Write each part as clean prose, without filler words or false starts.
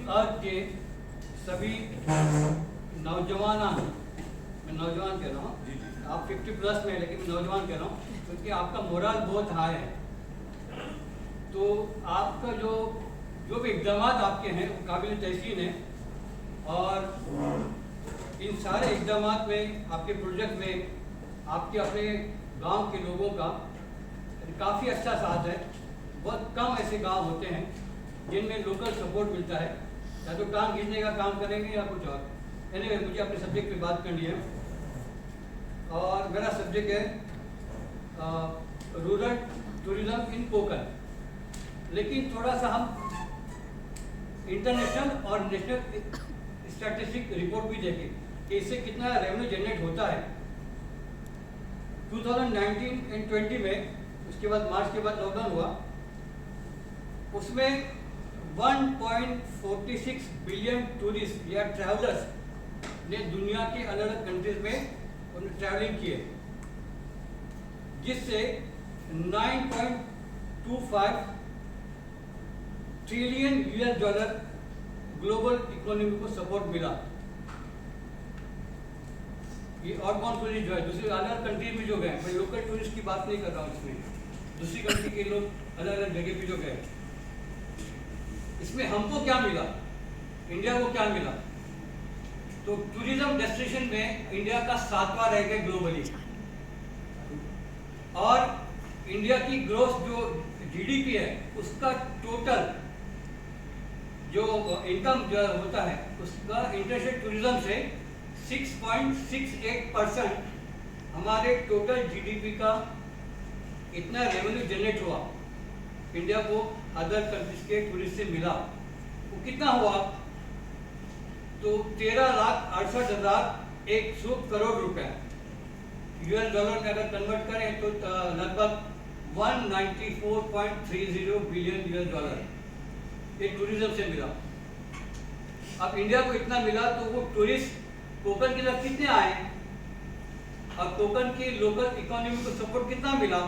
Dream अर्थ के सभी नौजवान, मैं नौजवान कह रहा हूँ, आप 50 प्लस में है लेकिन मैं नौजवान कह रहा हूँ क्योंकि आपका मोरल बहुत हाई है। तो आपका जो भी इक़दाम आपके हैं वो काबिल तहसीन है और इन सारे इक़दाम में, आपके प्रोजेक्ट में आपके अपने गांव के लोगों का काफ़ी अच्छा साथ है। बहुत कम ऐसे गांव होते हैं जिनमें लोकल सपोर्ट मिलता है, या तो काम खींचने का काम करेंगे या कुछ और। एनीवे, मुझे अपने सब्जेक्ट पे बात करनी है और मेरा सब्जेक्ट है रूरल टूरिज्म इन कोकन। लेकिन थोड़ा सा हम इंटरनेशनल और नेशनल स्टैटिस्टिक रिपोर्ट भी देखें कि इससे कितना रेवेन्यू जनरेट होता है। 2019 एंड 20 में, उसके बाद मार्च के बाद लॉकडाउन हुआ, उसमें 1.46 बिलियन टूरिस्ट या ट्रैवलर्स ने दुनिया के अलग अलग कंट्रीज में उन्होंने ट्रैवलिंग किए, जिससे 9.25 trillion US dollar global economy को सपोर्ट मिला। ये और कौन टूरिस्ट जो है दूसरे अलग अलग कंट्री में जो गए, मैं लोकल टूरिस्ट की बात नहीं कर रहा हूँ, इसमें दूसरी कंट्री के लोग अलग अलग जगह पे जो गए, इसमें हमको क्या मिला, इंडिया को क्या मिला? तो टूरिज्म डेस्टिनेशन में इंडिया का 7वां रह गया ग्लोबली, और इंडिया की ग्रोथ जो GDP है उसका टोटल जो इनकम जो होता है उसका इंटरनेशनल टूरिज्म से 6.68% हमारे टोटल GDP का इतना रेवेन्यू जनरेट हुआ इंडिया को अदर कंट्रीज के टूरिस्ट से मिला। वो कितना हुआ? तो 13,68,100 करोड़ रुपए US डॉलर में अगर कन्वर्ट करें तो लगभग 194.30 बिलियन US डॉलर एक टूरिज्म से मिला। अब इंडिया को इतना मिला तो वो टूरिस्ट कोकन की तरफ कितने आए और कोकन की लोकल इकोनॉमी को सपोर्ट कितना मिला?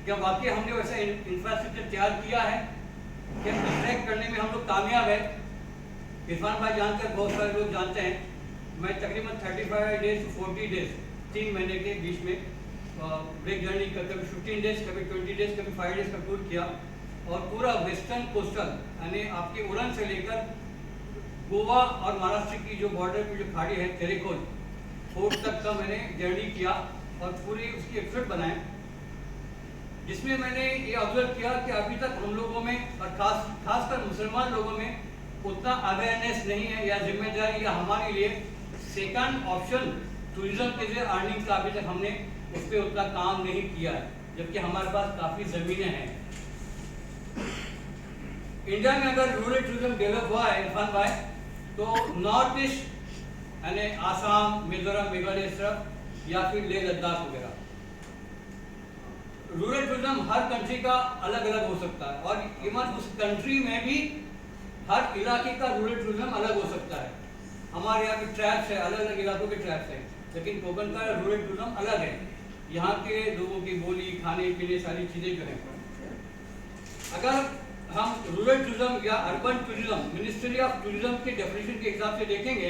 क्या वाकई हमने वैसा इंफ्रास्ट्रक्चर तैयार किया है? क्या अट्रैक्ट करने में हम लोग कामयाब है? इरफान भाई जानकर बहुत सारे लोग जानते हैं, मैं तकरीबन 35 डेज 40 डेज 3 महीने के बीच में ब्रेक जर्नी का, कभी 15 डेज, कभी 20 डेज, कभी 5 डेज का टूर किया और पूरा वेस्टर्न कोस्टल यानी आपके उड़न से लेकर गोवा और महाराष्ट्र की जो बॉर्डर की जो खाड़ी है तेरेखोल फोर्ट तक का मैंने जर्नी किया और पूरी उसकी एक फिल्म बनाए, जिसमें मैंने ये ऑब्जर्व किया कि अभी तक हम लोगों में और खासकर मुसलमान लोगों में उतना अवेयरनेस नहीं है या जिम्मेदारी या हमारे लिए सेकंड ऑप्शन टूरिज्म के लिए अर्निंग का अभी तक हमने उस पर उतना काम नहीं किया है, जबकि हमारे पास काफ़ी ज़मीनें हैं। इंडिया में अगर रूरल टूरिज्म डेवलप हुआ है इरफान भाई, तो नॉर्थ ईस्ट यानी आसाम, मिजोरम, मेघालय तरफ या फिर लेह लद्दाख वगैरह, रूरल टूरिज्म हर कंट्री का अलग अलग हो सकता है और इवन उस कंट्री में भी हर इलाके का रूरल टूरिज्म अलग हो सकता है। हमारे यहाँ के ट्रैप्स है, अलग अलग इलाकों के ट्रैप्स हैं, लेकिन कोकन का रूरल टूरिज्म अलग है। यहाँ के लोगों की बोली, खाने पीने, सारी चीज़ें जो हैं, अगर हम रूरल टूरिज्म या urban tourism ministry of tourism के डेफिनेशन के हिसाब से देखेंगे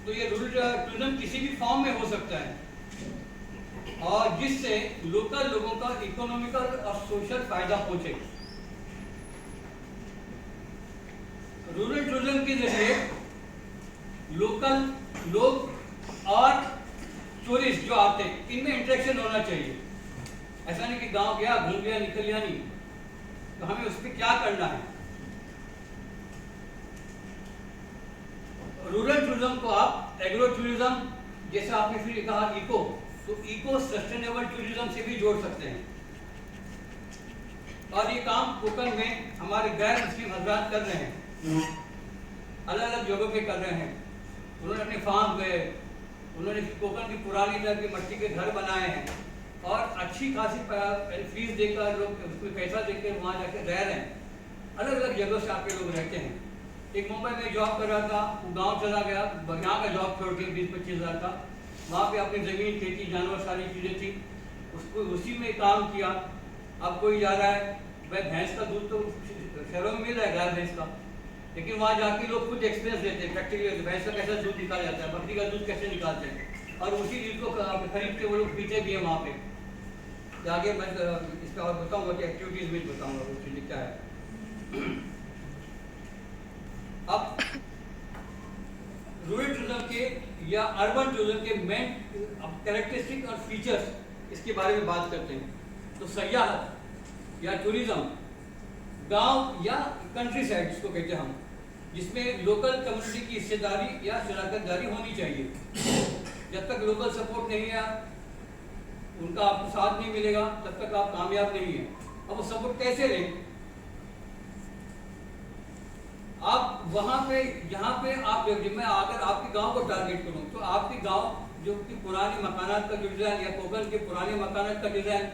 तो ये रूरल टूरिज्म किसी भी फॉर्म में हो सकता है और जिससे लोकल लोगों का इकोनॉमिकल और सोशल फायदा पहुंचे। रूरल टूरिज्म के जरिए लोकल लोग और टूरिस्ट जो आते हैं इनमें इंटरेक्शन होना चाहिए। ऐसा नहीं कि गांव गया, घूम गया, निकल गया, नहीं। तो हमें उस पर क्या करना है? रूरल टूरिज्म को आप एग्रो टूरिज्म, जैसे आपने फिर कहा इको, तो इको सस्टेनेबल टूरिज्म से भी जोड़ सकते हैं। और ये काम कोकन में हमारे गैर मुस्लिम हजरात कर रहे हैं, अलग अलग जगहों पे कर रहे हैं। उन्होंने अपने फार्म गए, उन्होंने कोकन की पुरानी तरह के मट्टी के घर बनाए हैं और अच्छी खासी फीस देकर लोग उसमें पैसा देकर वहाँ जाकर रह रहे हैं। अलग अलग जगहों से आपके लोग रहते हैं। एक मुंबई में जॉब कर रहा था, वो गांव चला गया, यहाँ का जॉब छोड़ के 20-25 हज़ार था, वहाँ पे अपनी ज़मीन, खेती, जानवर, सारी चीज़ें थी, उसको उसी में काम किया। अब कोई जा रहा है, भाई भैंस का दूध तो शहरों में मिल रहा है, गाय भैंस का, लेकिन वहाँ जाके लोग खुद एक्सपीरियंस लेते हैं, प्रैक्टिकली भैंस का कैसा दूध निकाला जाता है, बकरी का दूध कैसे निकालते हैं, और उसी चीज़ को खरीद के वो लोग पीते भी हैं वहाँ पे। तो आगे मैं इसका और बताऊँगा कि एक्टिविटीज़ में बताऊँगा वो चीज़ें क्या है। अब रूरल टूरिज्म के या अर्बन टूरिज्म के मेन कैरेक्टरिस्टिक और फीचर्स इसके बारे में बात करते हैं। तो सयाहत या टूरिज्म गांव या कंट्री साइड जिसको कहते हैं हम, जिसमें लोकल कम्युनिटी की हिस्सेदारी या शराकतदारी होनी चाहिए। जब तक लोकल सपोर्ट नहीं है, उनका आपको साथ नहीं मिलेगा, तब तक आप कामयाब नहीं है। अब वो सपोर्ट कैसे लें? आप वहाँ पे जहाँ पे आप, मैं अगर आपके गांव को टारगेट करूँ तो आपके गांव जो कि पुराने मकानात का जो डिज़ाइन या कोकल के पुराने मकानात का डिज़ाइन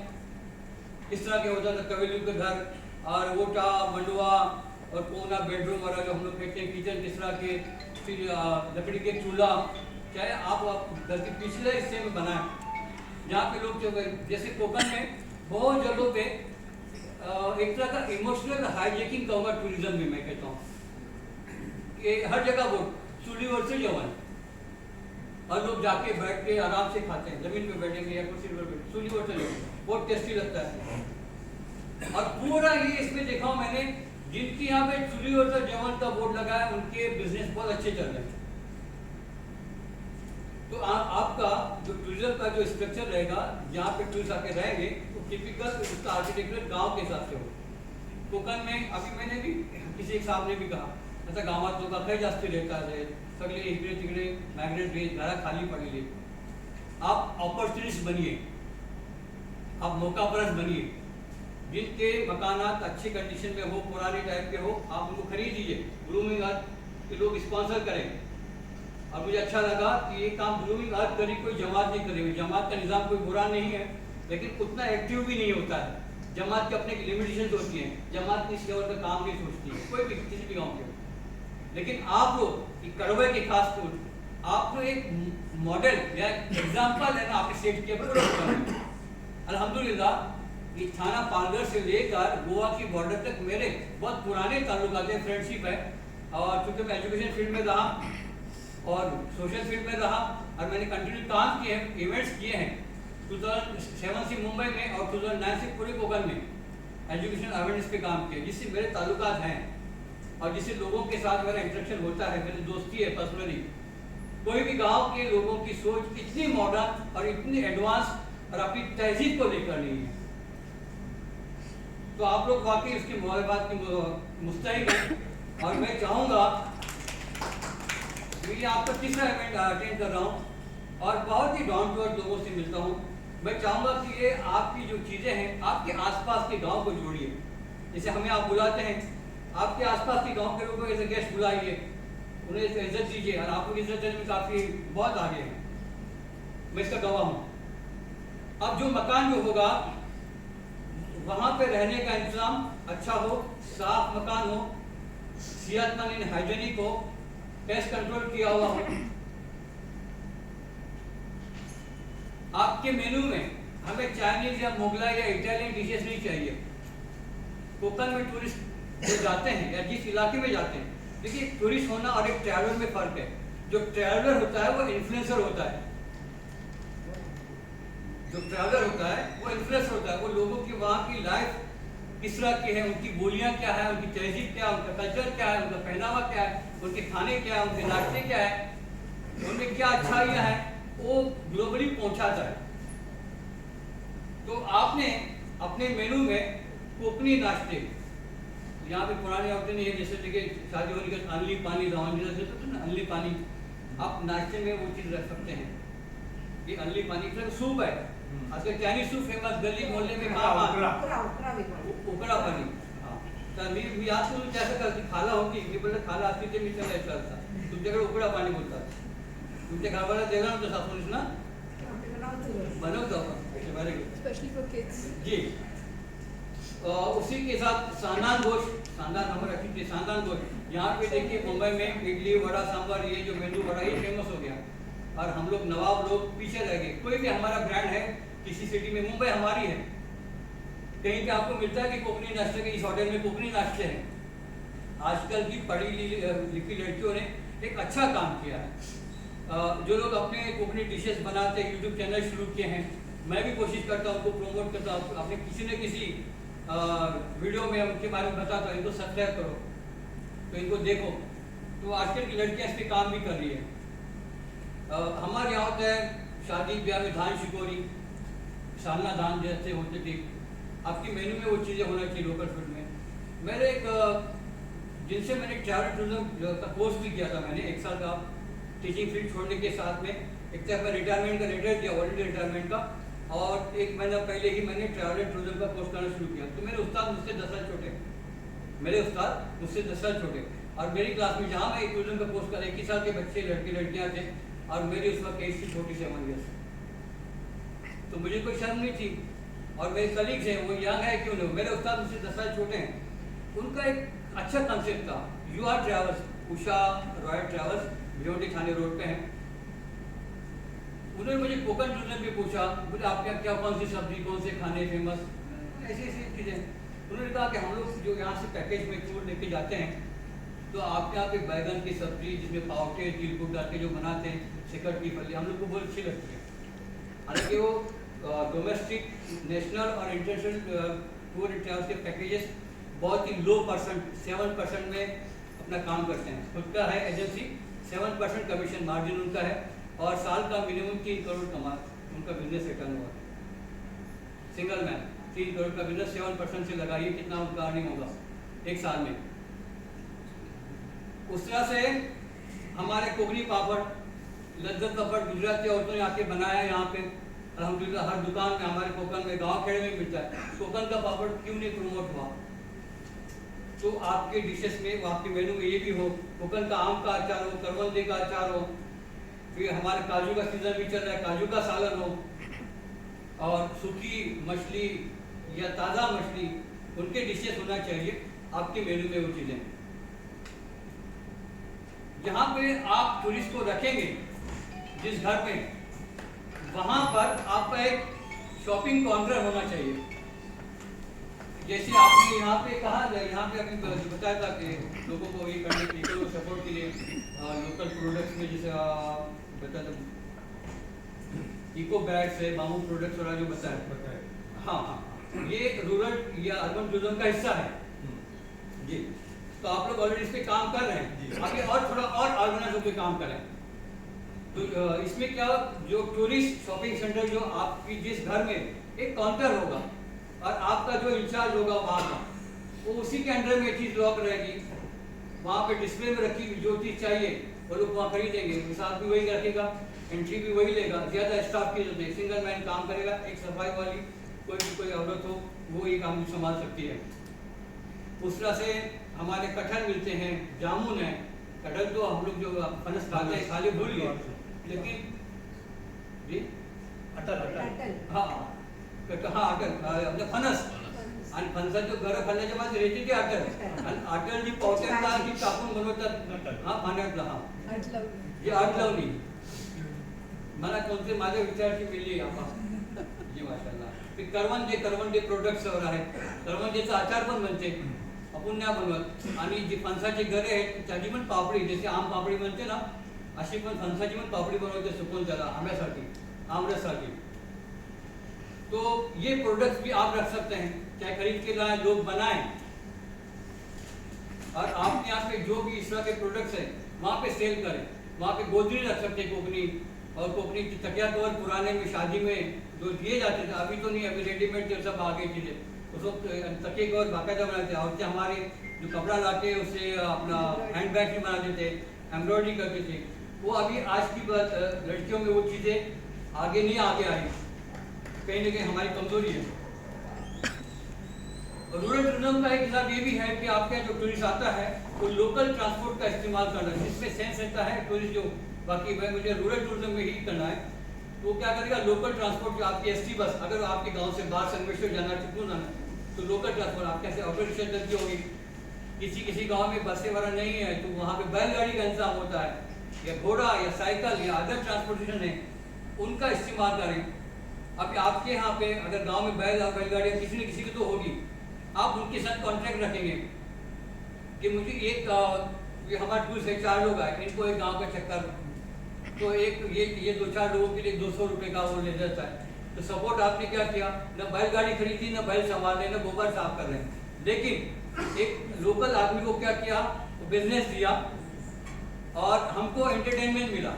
किस तरह के होता था, कवेली का घर और वोटा मंडवा और कोना बेडरूम वाला जो हम लोग कहते हैं, किचन किस तरह के, फिर लकड़ी के चूल्हा, चाहे आप घर के पिछले हिस्से में बनाएं जहाँ पे लोग जो जैसे कोकन में बहुत जगहों पे एक तरह का इमोशनल हाईजेकिंग कहूँगा टूरिज्म में, मैं कहता हूँ कि हर जगह वो चूल्ही से जवन और लोग जाके बैठ के आराम से खाते हैं, जमीन पे बैठेंगे या कुर्सी पर बैठे, चूल्ही से जवन बहुत टेस्टी लगता है। और पूरा ये इसमें देखा हूँ मैंने, जिनकी यहाँ पे चूल्ही और जवन का बोर्ड लगा है उनके बिजनेस बहुत अच्छे चल रहे हैं। तो आपका जो टूरिज्म का जो स्ट्रक्चर रहेगा, जहाँ पे टूरिस्ट आके रहेंगे, तो टिपिकल उसका आर्किटेक्चर गांव के हिसाब से हो। कोकन में अभी मैंने भी किसी एक साहब ने भी कहा, आता गावात लोक काही जास्ती रहतात, सगळे इकडे तिकडे मायग्रेट रेट, घरा खाली पडलेली। आप अपॉर्चुनिस्ट बनिए, आप मौकापरस्त बनिए। जिनके मकानात अच्छी कंडीशन में हो, पुराने टाइप के हो, आप उनको खरीद लीजिए। ग्रूमिंग अर्थ के लोग स्पॉन्सर करें। और मुझे अच्छा लगा कि ये काम ग्रूमिंग अर्थ करी कोई जमात नहीं करेगी। जमात का निज़ाम कोई बुरा नहीं है, लेकिन उतना एक्टिव भी नहीं होता है। जमात के अपने लिमिटेशन होती हैं, जमात किसी लेवल का काम नहीं सोचती है, कोई भी किसी भी गाँव के। लेकिन आप लोग कड़वे के खास तौर, आप लोग एक मॉडल या एग्जाम्पल है ना आपके स्टेट के। अल्हम्दुलिल्लाह ये थाना पालघर से लेकर गोवा की बॉर्डर तक मेरे बहुत पुराने ताल्लुकात हैं, फ्रेंडशिप है। और चूँकि मैं एजुकेशन फील्ड में रहा और सोशल फील्ड में रहा और मैंने कंटिन्यू काम किए हैं, इवेंट्स किए हैं 2007 से मुंबई में और 2009 से पूरे कोकन में एजुकेशन अवेयरनेस पे काम किया, जिससे मेरे ताल्लुकात हैं और जिससे लोगों के साथ मेरा इंटरेक्शन होता है, मेरी दोस्ती है पर्सनली। कोई भी गांव के लोगों की सोच इतनी मॉडर्न और इतनी एडवांस और अपनी तहजीब को लेकर नहीं है। तो आप लोग वाकई उसकी बात की मुस्तहिक हैं। और मैं चाहूँगा, ये आपका तीसरा इवेंट अटेंड कर रहा हूँ और बहुत ही डाउन टू अर्थ लोगों से मिलता हूँ। मैं चाहूँगा कि ये आपकी जो चीज़ें हैं, आपके आसपास के गांव को जोड़िए। जैसे हमें आप बुलाते हैं, आपके आसपास के गांव के लोगों को एज ए गेस्ट बुलाइए, उन्हें इज्जत दीजिए। और आप लोग इज्जत देने में काफ़ी बहुत आगे हैं, मैं इसका गवाह हूँ। अब जो मकान जो होगा, वहाँ पे रहने का इंतजाम अच्छा हो, साफ मकान हो, सेहतमंद हाइजेनिक हो, पेस्ट कंट्रोल किया हुआ हो। आपके मेनू में हमें चाइनीज या मुगलाई या इटालियन डिशेस नहीं चाहिए। कोकन में टूरिस्ट जो जाते हैं या जिस इलाके में जाते हैं, देखिए टूरिस्ट होना और एक ट्रैवलर में फर्क है। जो ट्रैवलर होता है वो इन्फ्लुएंसर होता है, जो ट्रैवलर होता है वो इन्फ्लुएंसर होता है। वो लोगों की वहाँ की लाइफ किस तरह की है, उनकी बोलियाँ क्या है, उनकी तहजीब क्या है, उनका कल्चर क्या है, उनका पहनावा क्या है, उनके खाने क्या है, उनके नाश्ते क्या है, उनमें क्या अच्छाइयाँ हैं, वो ग्लोबली पहुँचाता है। तो आपने अपने मेनू में कोकनी नाश्ते, यहाँ पे पुराने औरतें नहीं है, जैसे देखिए शादी होने का अनली पानी अनली पानी, आप नाश्ते में वो चीज़ रख सकते हैं। ये अनली पानी का सूप है, आजकल चाइनीज सूप फेमस, गली मोहल्ले में उकड़ा पानी। हाँ, तर मी आज तुम कैसे करती, खाला होती, मी बोलले खाला असती ते मी त्याला विचारता, तुमच्याकडे उकड़ा पाणी बोलतात, तुमच्या गावाला दिला नव्हतं सासूनीस ना? बनवतो आपण, very good, specially for kids जी। उसी के साथ सांदान गोश्त, सांदान हमारे रखी थी, सांदान गोश्त। यहाँ पे देखिए मुंबई में इडली वड़ा सांभर, ये जो मेनू वड़ा ये फेमस हो गया और हम लोग नवाब लोग पीछे रह गए। कोई भी हमारा ब्रांड है किसी सिटी में, मुंबई हमारी है, कहीं पे आपको मिलता है कि कोकनी नाश्ते के इस होटल में कोकनी नाश्ते हैं, आजकल की पढ़ी लिखी लड़कियों ने एक अच्छा काम किया है। जो लोग अपने कोकनी डिशेस बनाते हैं, यूट्यूब चैनल शुरू किए हैं, मैं भी कोशिश करता हूँ उनको प्रमोट करता हूँ। आपने किसी न किसी वीडियो में उनके बारे में बताता हूँ, इनको सब्सक्राइब करो, तो इनको देखो। तो आजकल की लड़कियाँ इस पर काम भी कर रही है। हमारे यहाँ होता है शादी ब्याह में धान शिकोरी, सालना धान जैसे होते थे, आपकी मेन्यू में वो चीज़ें होना चाहिए लोकल फूड में। मेरे एक जिनसे मैंने ट्रैवल टूरिज्म का कोर्स भी किया था, मैंने 1 साल का टीचिंग फील्ड छोड़ने के साथ में एक तरह मैं रिटायरमेंट का लेटर दिया, वॉलंटियर रिटायरमेंट का, और 1 महीना पहले ही मैंने ट्रैवल टूरिज्म का कोर्स करना शुरू किया। तो मेरे उस्ताद मुझसे 10 साल छोटे, मेरे उस्ताद मुझसे 10 साल छोटे, और मेरी क्लास में जहाँ मैं टूरिज्म का कोर्स कर 21 साल के बच्चे लड़के लड़कियाँ थे, और मेरी उस वक्त एज थी 47 ईयर्स। तो मुझे कोई शर्म नहीं थी, और मेरे कलीग्स हैं वो यंग है क्यों नहीं, मेरे उस्ताद मुझसे 10 साल छोटे हैं। उनका एक अच्छा कंसेप्ट था, U R travels, Usha royal travels Bhiwandi Thane road पे हैं। उन्होंने मुझे कोकन टूरिज्म भी पूछा, बोले आपके यहाँ क्या कौन सी सब्जी, कौन से खाने फेमस, ऐसी ऐसी चीज़ें। उन्होंने कहा कि हम लोग जो यहाँ से पैकेज में टूर लेके जाते हैं, तो आपके यहाँ पे बैगन की सब्जी जिसमें पावटे तिलकुट डाल के जो बनाते हैं, सिकट की फली, हम लोग को बहुत अच्छी लगती है। हालांकि वो डोमेस्टिक, नेशनल और इंटरनेशनल टूर एंड ट्रैवल्स के पैकेजेस बहुत ही लो परसेंट 7% में अपना काम करते हैं। खुद का है एजेंसी, 7% कमीशन मार्जिन उनका है, और साल का मिनिमम 3 करोड़ कमा उनका बिजनेस रिटर्न हुआ। सिंगल मैन 3 करोड़ का बिजनेस 7% से लगाइए कितना उनका अर्निंग होगा 1 साल में। उस तरह से हमारे कोकनी पापड़, लज्जत पापड़ गुजराती औरतों ने आके बनाया यहाँ पे, अल्हम्दुलिल्लाह हर दुकान में हमारे कोकन में, गांव खेड़े में मिलता है। कोकन का पापड़ क्यों नहीं प्रमोट हुआ? तो आपके डिशेस में, आपके मेनू में ये भी हो, कोकन का आम का अचार हो, करवंदे का अचार हो, फिर हमारे काजू का सीजन भी चल रहा है, काजू का सालन हो, और सूखी मछली या ताज़ा मछली, उनके डिशेस होना चाहिए आपके मेनू में वो चीज़ें। जहाँ पे आप टूरिस्ट को रखेंगे जिस घर में, वहाँ पर आपका एक शॉपिंग काउंटर होना चाहिए। जैसे आपने यहाँ पे कहा, यहाँ पे अभी बताया था कि लोगों को ये करने के लिए, सपोर्ट के लिए लोकल प्रोडक्ट्स में जैसे बताया था इको बैग्स है, बाम्बू प्रोडक्ट्स वाला जो बताया, हाँ हाँ, ये रूरल या अर्बन टूरिज्म का हिस्सा है जी। तो आप लोग ऑलरेडी इस पे काम कर रहे हैं, आगे और थोड़ा और ऑर्गेनाइज होकर काम करें। तो इसमें क्या, जो टूरिस्ट शॉपिंग सेंटर जो आपकी जिस घर में एक काउंटर होगा, और आपका जो इंचार्ज होगा वहाँ का, वो उसी के अंडर में चीज़ लॉक रहेगी, वहाँ पे डिस्प्ले में रखी जो चीज़ चाहिए वो लोग वहाँ खरीदेंगे, हिसाब भी वही रखेगा, एंट्री भी वही लेगा, ज़्यादा स्टाफ की जरूरत है, सिंगल मैन काम करेगा, एक सफाई वाली कोई औरत हो वो ये काम संभाल सकती है। उस तरह से हमारे कटहल मिलते हैं, जामुन है, कटहल तो हम लोग जो फनस खाते हैं खाली भूल गए, लेकिन जी अटल, हाँ कहाँ अटल फणस, आणि फणसाचं घर खाल्ल्याच्या बाद रेती ते अटल, आणि अटल जी पावट्यातला जी कापून बनवतात, हा पाण्यातला, हा जी अटलवणी, मला कोणते माझ्या विचाराची मिळली जी माशाल्लाह। ते करवंदे प्रोडक्ट्स वर आहेत, करवंदेचा आचार पण बनते, आपण नाही बनवत, आणि जी फणसाची घरे आहेत त्याची पण पापडी, जशी आम पापडी बनते ना, अशी पण फणसाची पण पापडी बनवते सुकून त्याला आंब्यासाठी, आमरससाठी। तो ये प्रोडक्ट्स भी आप रख सकते हैं, चाहे खरीद के लाए लोग बनाएं, और आप यहाँ पे जो भी इस तरह के प्रोडक्ट्स हैं वहाँ पे सेल करें। वहाँ पे गोदरी रख सकते हैं कोकनी, और कोकनी की तकिया कवर पुराने में शादी में जो दिए जाते थे, अभी तो नहीं, अभी रेडीमेड जो सब आ गई चीज़ें, उस वक्त तकिए कवर बाकायदा बनाते, और क्या हमारे जो कपड़ा लाते उससे अपना हैंड बैग भी बना देते, एम्ब्रॉयडरी करते थे, वो अभी आज की बात लड़कियों में वो चीज़ें आगे नहीं आगे आई, कहीं ना कहीं हमारी कमजोरी है। रूरल टूरिज्म का एक हिसाब ये भी है कि आपके जो टूरिस्ट आता है वो लोकल ट्रांसपोर्ट का इस्तेमाल करना है, जिसमें सेंस रहता है टूरिस्ट जो बाकी भाई मुझे रूरल टूरिज्म में ही करना है, तो वो क्या करेगा, लोकल ट्रांसपोर्ट जो आपकी एसटी बस, अगर आपके गांव से बाहर संगमेश्वर जाना, चिपकू जाना, तो लोकल ट्रांसपोर्ट आप कैसे ऑटो रिक्शा चलती होगी, किसी गाँव में बसें वगैरह नहीं है तो वहाँ पे बैलगाड़ी का इंतजाम होता है, या घोड़ा या साइकिल या अदर ट्रांसपोर्टेशन है, उनका इस्तेमाल करें। अब आपके यहाँ पे अगर गांव में बैलगाड़ियाँ किसी न किसी की तो होगी, आप उनके साथ कॉन्ट्रैक्ट रखेंगे कि मुझे एक ये हमारे टूर से 4 लोग आए, इनको एक गांव का चक्कर, तो एक ये 2-4 लोगों के लिए 200 रुपये का वो ले जाता है। तो सपोर्ट आपने क्या किया, न बैलगाड़ी खरीदी, न बैल संभाल रहे, न गोबर साफ कर रहे हैं, लेकिन एक लोकल आदमी को क्या किया, बिजनेस दिया और हमको एंटरटेनमेंट मिला।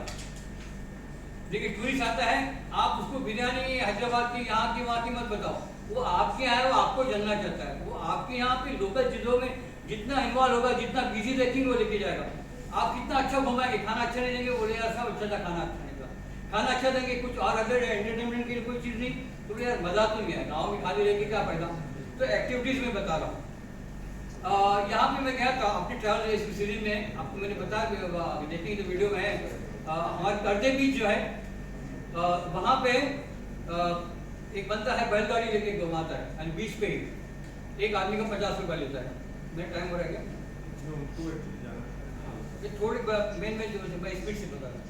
देखिए टूरिस्ट आता है, आप उसको बिरयानी हैदराबाद की यहाँ की वहाँ की मत बताओ, वो आपके यहाँ है, वो आपको जानना चाहता है, वो आपके यहाँ पे लोकल चीज़ों में जितना इन्वॉल्व होगा, जितना बिजी देखेंगे वो लेके जाएगा। आप कितना अच्छा घुमाएंगे, खाना अच्छा नहीं देंगे, बोले यार सब अच्छा था, खाना अच्छा नहीं था, खाना अच्छा देंगे, कुछ और अदर एंटरटेनमेंट के लिए कोई चीज़ नहीं, तो बोले यार मज़ा तो नहीं है, गाँव में खाली रह के क्या फायदा। तो एक्टिविटीज़ में बता रहा हूँ। यहाँ पे मैं गया था अपने ट्रैवल सीरीज में, आपको मैंने बताया, देखेंगे तो वीडियो में है, हमारे करदे बीच जो है वहाँ पे एक बंदा है बैलगाड़ी लेके घुमाता है, एंड बीच पे ही एक आदमी का 50 रुपये लेता है। मेरा टाइम हो रहा है क्या? ये थोड़ी मेन जो है मैं स्पीड से बता रहा हूँ।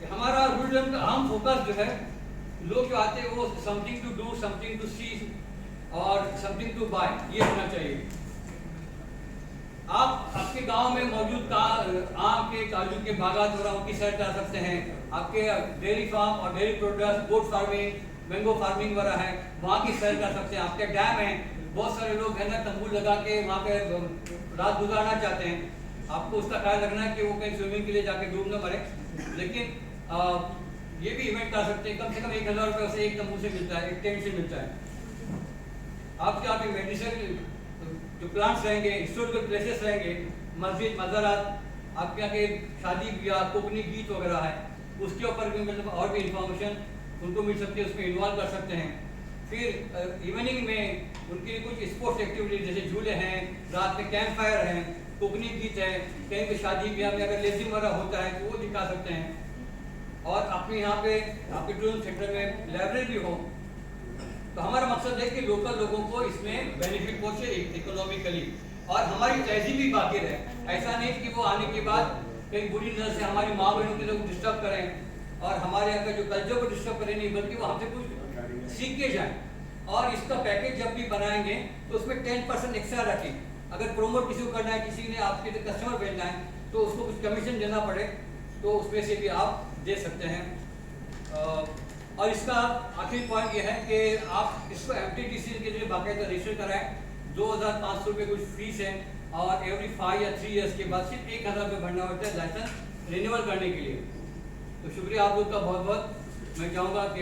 हमारा रूल हम फोकस जो है, लोग जो आते हैं वो something to do, something to see और समथिंग टू बाय, ये होना चाहिए। आप आपके गांव में मौजूद आम के, काजू के बागात हो रहा उनकी सैर कर सकते हैं। आपके डेयरी फार्म और dairy products, goat farming, mango farming वगैरह है, वहाँ की सैर कर सकते हैं। आपके डैम है, बहुत सारे लोग है ना तंबू लगा के वहाँ पे रात गुजारना चाहते हैं, आपको उसका ख्याल रखना है कि वो कहीं स्विमिंग के लिए जाके डूब न मरे, लेकिन ये भी इवेंट कर सकते हैं। कम से कम 1000 रुपये से एक तंबू से मिलता है, एक टेंट से मिलता है। आपके यहाँ पे मेडिसिन जो प्लांट्स रहेंगे, हिस्टोरिकल प्लेसेस रहेंगे, मस्जिद, मज़ारात, आपके यहाँ के शादी ब्याह, कोकनी गीत वगैरह है, उसके ऊपर भी मतलब और भी इंफॉर्मेशन उनको मिल सकती है, उसमें इन्वॉल्व कर सकते हैं। फिर इवनिंग में उनके लिए कुछ स्पोर्ट्स एक्टिविटी जैसे झूले हैं, रात में कैंप फायर हैं, कोकनी गीत है, कहीं पे शादी ब्याह में अगर लेजिम वगैरह होता है तो वो दिखा सकते हैं। और अपने यहाँ पे आपके टूरिज्म सेक्टर में लाइब्रेरी भी हो, तो हमारा मकसद है कि लोकल लोगों को इसमें बेनिफिट पहुंचे इकोनॉमिकली, और हमारी तहजीब भी बाकी रहे। ऐसा नहीं कि वो आने के बाद कहीं बुरी नजर से हमारी माँ बहनों के लोग डिस्टर्ब करें और हमारे यहाँ का जो कल्चर को डिस्टर्ब करें, नहीं बल्कि वो हमसे कुछ सीख के जाएं। और इसका पैकेज जब भी बनाएंगे तो उसमें 10% एक्स्ट्रा रखें। अगर प्रोमोट किसी को करना है, किसी ने आपके कस्टमर भेजना है तो उसको कुछ कमीशन देना पड़े तो उसमें से भी आप दे सकते हैं। और इसका आखिरी पॉइंट ये है कि आप इसको MTTC के लिए बाकायदा रजिस्टर कराएं। 2500 रुपये कुछ फीस है, और एवरी 5 या 3 ईयर्स के बाद सिर्फ 1000 रुपये भरना होता है लाइसेंस रिन्यूअल करने के लिए। तो शुक्रिया आप लोग का बहुत बहुत। मैं चाहूँगा कि